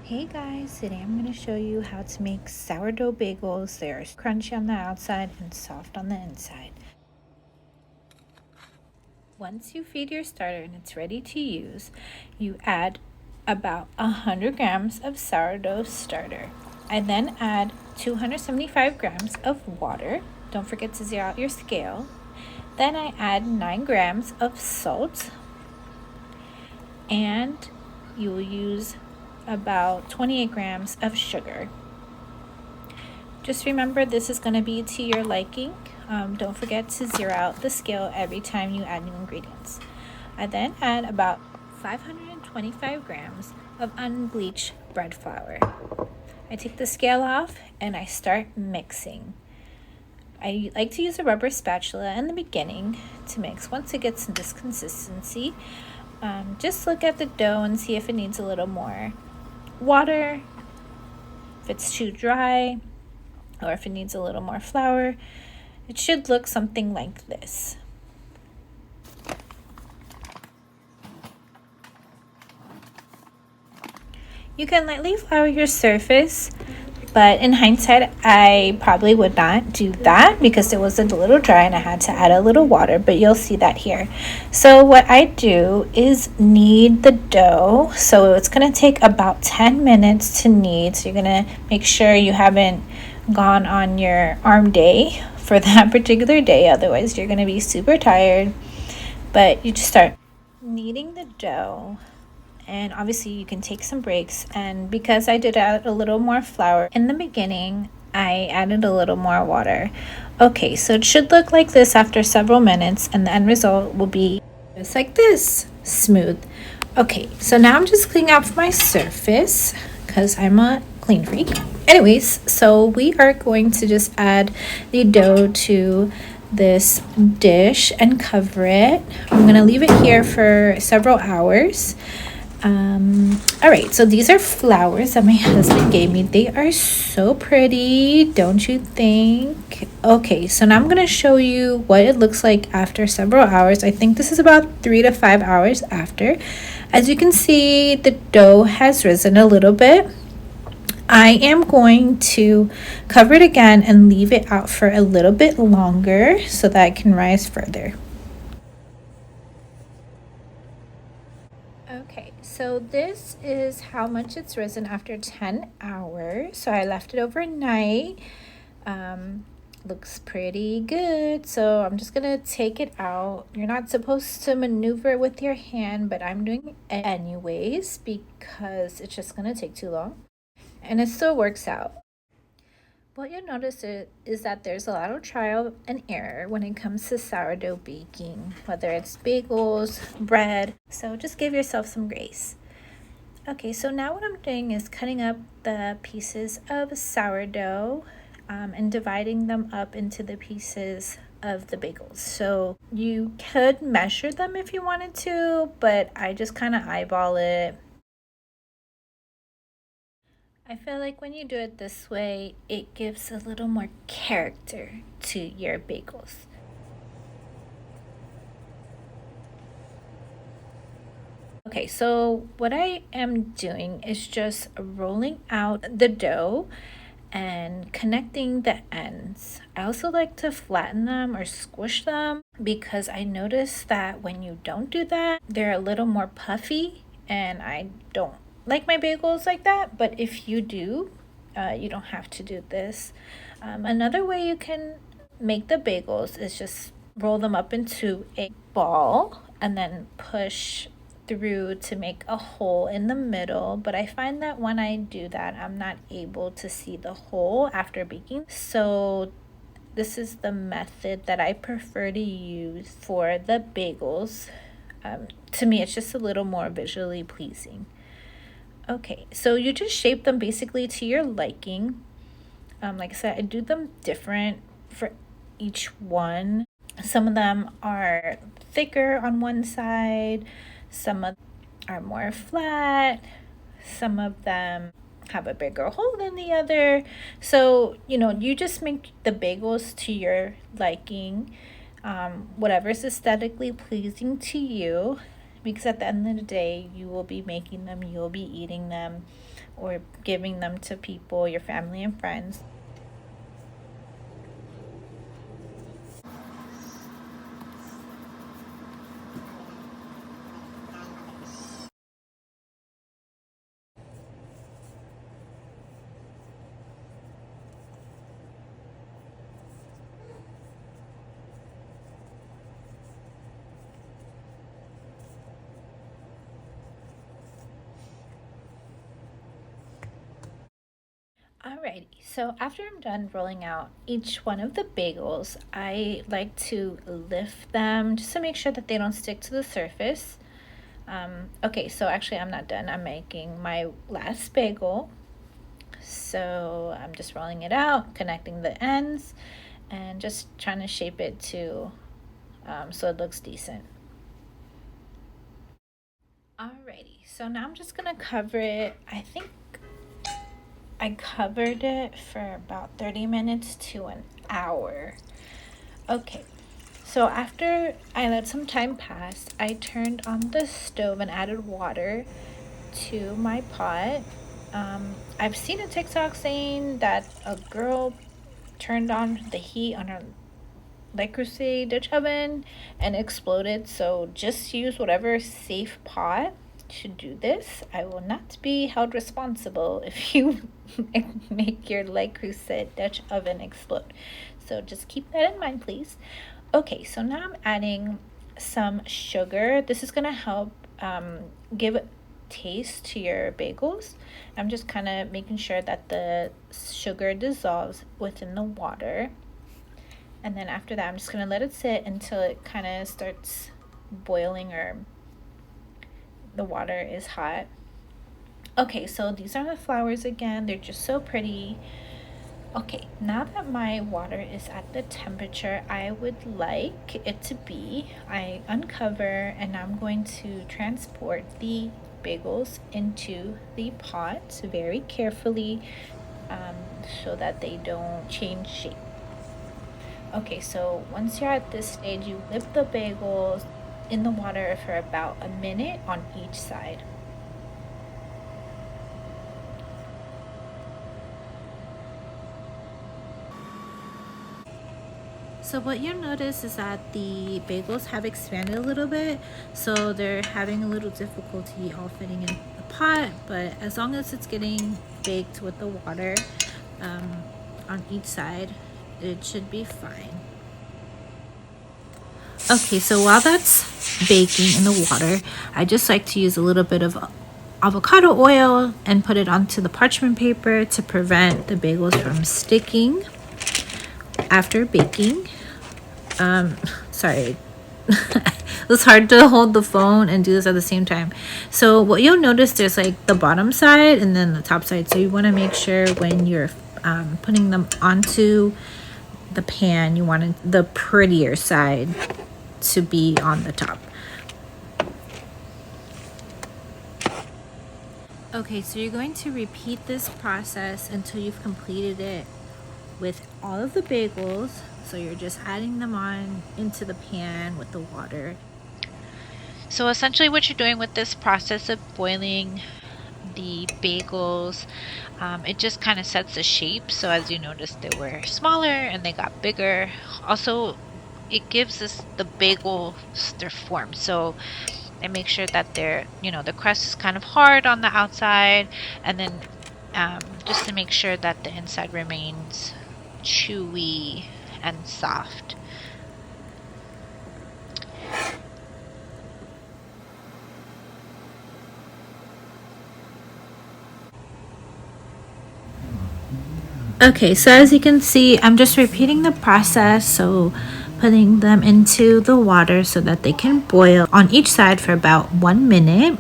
Hey guys, today I'm going to show you how to make sourdough bagels. They are crunchy on the outside and soft on the inside. Once you feed your starter and it's ready to use, you add about 100 grams of sourdough starter. I then add 275 grams of water. Don't forget to zero out your scale. Then I add 9 grams of salt, and you will use about 28 grams of sugar. Just remember, this is going to be to your liking. Don't forget to zero out the scale every time you add new ingredients. I then add about 525 grams of unbleached bread flour. I take the scale off and I start mixing. I like to use a rubber spatula in the beginning to mix. Once it gets in this consistency, just look at the dough and see if it needs a little more water, if it's too dry, or if it needs a little more flour. It should look something like this. You can lightly flour your surface, but in hindsight, I probably would not do that because it was a little dry and I had to add a little water, but you'll see that here. So what I do is knead the dough. So it's going to take about 10 minutes to knead. So you're going to make sure you haven't gone on your arm day for that particular day. Otherwise, you're going to be super tired. But you just start kneading the dough. And obviously you can take some breaks, and because I did add a little more flour in the beginning, I added a little more water. Okay, so it should look like this after several minutes, and the end result will be just like this, smooth. Okay, so now I'm just cleaning up my surface because I'm a clean freak. Anyways, so we are going to just add the dough to this dish and cover it. I'm going to leave it here for several hours. All right, so these are flowers that my husband gave me. They are so pretty, don't you think? Okay, so now I'm gonna show you what it looks like after several hours. I think this is about 3 to 5 hours after. As you can see, the dough has risen a little bit. I am going to cover it again and leave it out for a little bit longer so that it can rise further. Okay, so this is how much it's risen after 10 hours. So I left it overnight. Looks pretty good. So I'm just gonna take it out. You're not supposed to maneuver it with your hand, but I'm doing it anyways because it's just gonna take too long. And it still works out. What you'll notice is that there's a lot of trial and error when it comes to sourdough baking, whether it's bagels, bread. So just give yourself some grace. Okay, so now what I'm doing is cutting up the pieces of sourdough and dividing them up into the pieces of the bagels. So you could measure them if you wanted to, but I just kind of eyeball it. I feel like when you do it this way, it gives a little more character to your bagels. Okay, so what I am doing is just rolling out the dough and connecting the ends. I also like to flatten them or squish them because I notice that when you don't do that, they're a little more puffy, and I don't like my bagels like that. But if you do, you don't have to do this. Another way you can make the bagels is just roll them up into a ball and then push through to make a hole in the middle. But I find that when I do that, I'm not able to see the hole after baking. So this is the method that I prefer to use for the bagels. To me, it's just a little more visually pleasing. Okay, so you just shape them basically to your liking. Like I said, I do them different for each one. Some of them are thicker on one side, some of them are more flat, some of them have a bigger hole than the other. So, you just make the bagels to your liking, whatever's aesthetically pleasing to you, because at the end of the day, you will be making them, you'll be eating them. or giving them to people, your family and friends. Alrighty, so after I'm done rolling out each one of the bagels, I like to lift them just to make sure that they don't stick to the surface. Okay, so actually I'm not done. I'm making my last bagel. So I'm just rolling it out, connecting the ends, and just trying to shape it to so it looks decent. Alrighty, so now I'm just gonna cover it. I think I covered it for about 30 minutes to an hour. Okay, so after I let some time pass, I turned on the stove and added water to my pot. I've seen a TikTok saying that a girl turned on the heat on her Le Creuset Dutch oven and exploded. So just use whatever safe pot to do this. I will not be held responsible if you make your Le Creuset Dutch oven explode. So just keep that in mind, please. Okay, so now I'm adding some sugar. This is gonna help give taste to your bagels. I'm just kind of making sure that the sugar dissolves within the water. And then after that, I'm just going to let it sit until it kind of starts boiling or the water is hot. Okay, so these are the flowers again. They're just so pretty. Okay, now that my water is at the temperature I would like it to be, I uncover and I'm going to transport the bagels into the pot very carefully so that they don't change shape. Okay, so once you're at this stage, you dip the bagels in the water for about a minute on each side. So what you'll notice is that the bagels have expanded a little bit, so they're having a little difficulty all fitting in the pot, but as long as it's getting baked with the water on each side, it should be fine. Okay, so while that's baking in the water, I just like to use a little bit of avocado oil and put it onto the parchment paper to prevent the bagels from sticking after baking. Sorry. It's hard to hold the phone and do this at the same time. So what you'll notice, there's like the bottom side and then the top side. So you want to make sure when you're putting them onto the pan, you want the prettier side to be on the top. Okay, so you're going to repeat this process until you've completed it with all of the bagels. So you're just adding them on into the pan with the water. So essentially what you're doing with this process of boiling the bagels, it just kind of sets the shape. So as you noticed, they were smaller and they got bigger. Also, it gives us the bagels their form. So it makes sure that they're, the crust is kind of hard on the outside, and then just to make sure that the inside remains chewy and soft. Okay, so as you can see, I'm just repeating the process. So putting them into the water so that they can boil on each side for about 1 minute.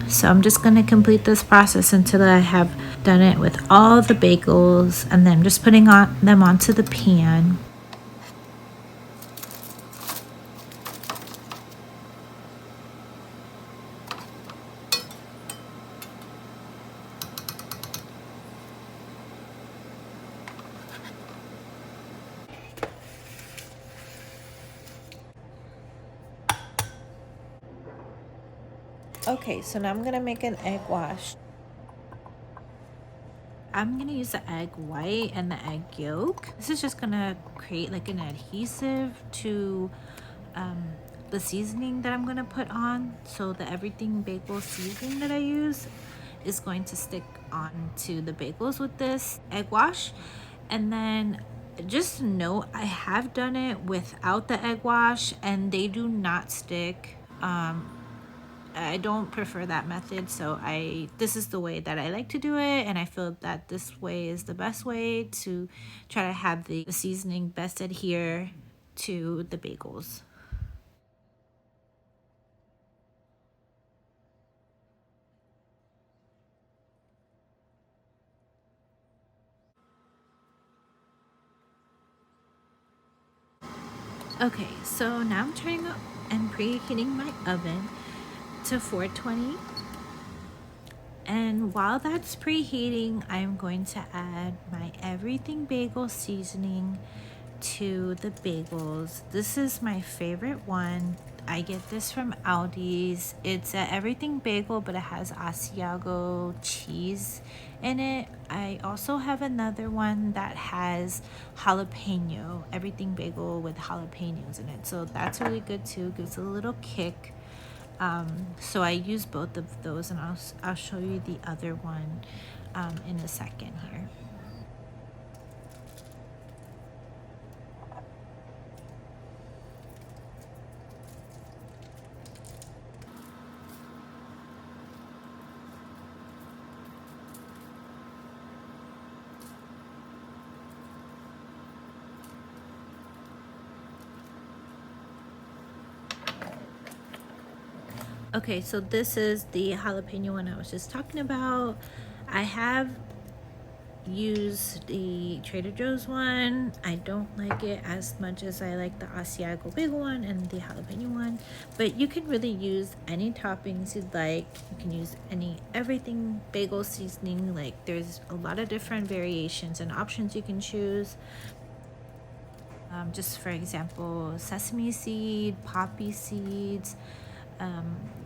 So I'm just going to complete this process until I have done it with all the bagels, and then just putting them onto the pan. Okay, so now I'm gonna make an egg wash. I'm gonna use the egg white and the egg yolk. This is just gonna create like an adhesive to the seasoning that I'm gonna put on. So the everything bagel seasoning that I use is going to stick onto the bagels with this egg wash. And then just note, I have done it without the egg wash and they do not stick. I don't prefer that method, so this is the way that I like to do it, and I feel that this way is the best way to try to have the seasoning best adhere to the bagels. Okay, so now I'm turning up and preheating my oven to 420. And while that's preheating, I'm going to add my everything bagel seasoning to the bagels. This is my favorite one. I get this from Aldi's. It's a everything bagel, but it has Asiago cheese in it. I also have another one that has jalapeno, everything bagel with jalapenos in it. So that's really good too, gives a little kick. So I use both of those, and I'll show you the other one in a second here. Okay, so this is the jalapeno one I was just talking about. I have used the Trader Joe's one. I don't like it as much as I like the Asiago bagel one and the jalapeno one, but you can really use any toppings you'd like. You can use any everything bagel seasoning. Like, there's a lot of different variations and options you can choose. Just for example, sesame seed, poppy seeds.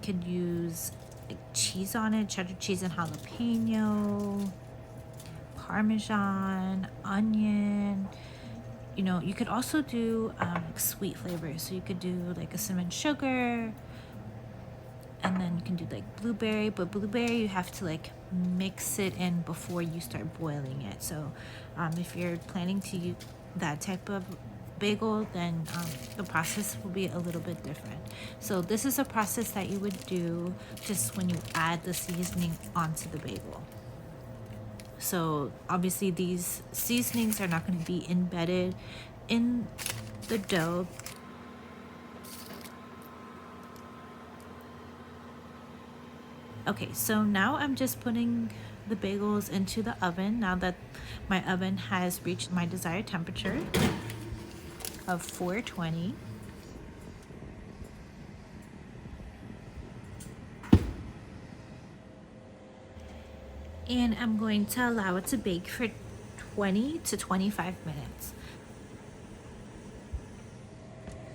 Could use like cheese on it, cheddar cheese and jalapeno, parmesan, onion. You know, you could also do like sweet flavors. So you could do like a cinnamon sugar, and then you can do like blueberry, but blueberry you have to like mix it in before you start boiling it. So if you're planning to use that type of bagel, then the process will be a little bit different. So this is a process that you would do just when you add the seasoning onto the bagel. So obviously these seasonings are not going to be embedded in the dough. Okay, so now I'm just putting the bagels into the oven now that my oven has reached my desired temperature of 420. And I'm going to allow it to bake for 20 to 25 minutes.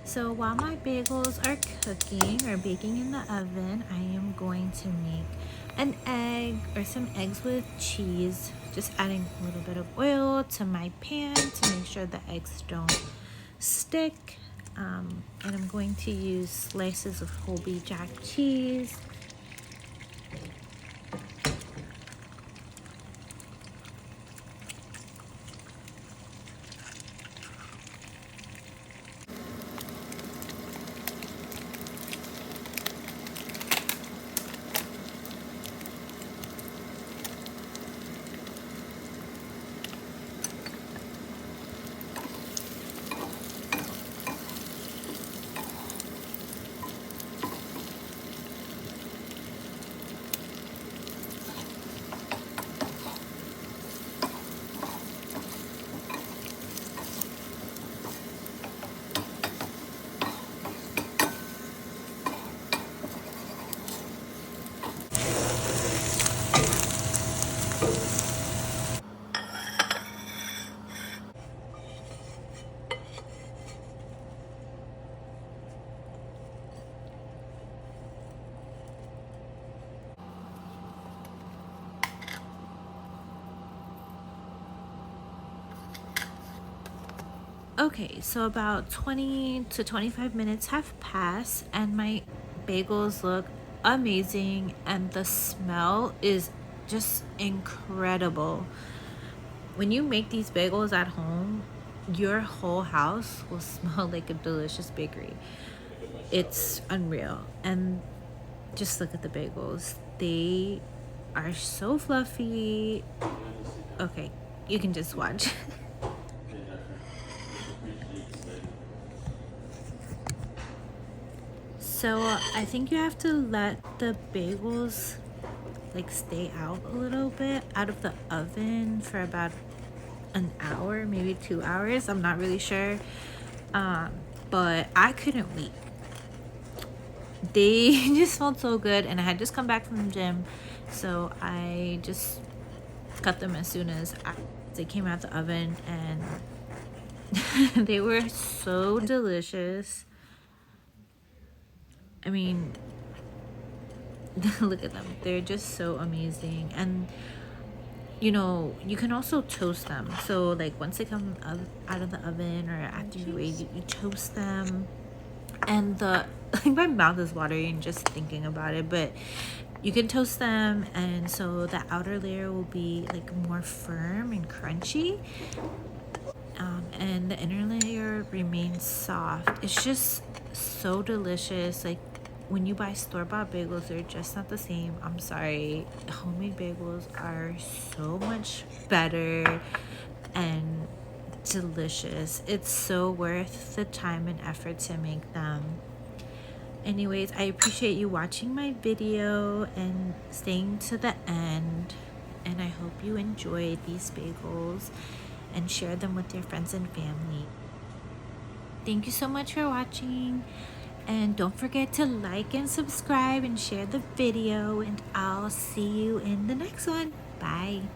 So while my bagels are cooking or baking in the oven, I am going to make an egg or some eggs with cheese, just adding a little bit of oil to my pan to make sure the eggs don't stick. And I'm going to use slices of whole beef jack cheese. Okay, so about 20 to 25 minutes have passed and my bagels look amazing and the smell is just incredible. When you make these bagels at home, your whole house will smell like a delicious bakery. It's unreal. And just look at the bagels. They are so fluffy. Okay, you can just watch. So I think you have to let the bagels like stay out a little bit out of the oven for about an hour, maybe 2 hours. I'm not really sure. But I couldn't wait. They just smelled so good and I had just come back from the gym. So I just cut them as soon as they came out the oven and they were so delicious. I mean, look at them. They're just so amazing. And you know, you can also toast them. So like once they come out of the oven or after you wait, you toast them. And like my mouth is watering just thinking about it, but you can toast them and so the outer layer will be like more firm and crunchy. And the inner layer remains soft. It's just so delicious. Like when you buy store-bought bagels, they're just not the same. I'm sorry. Homemade bagels are so much better and delicious. It's so worth the time and effort to make them. Anyways, I appreciate you watching my video and staying to the end. And I hope you enjoyed these bagels and share them with your friends and family. Thank you so much for watching. And don't forget to like and subscribe and share the video. And I'll see you in the next one. Bye.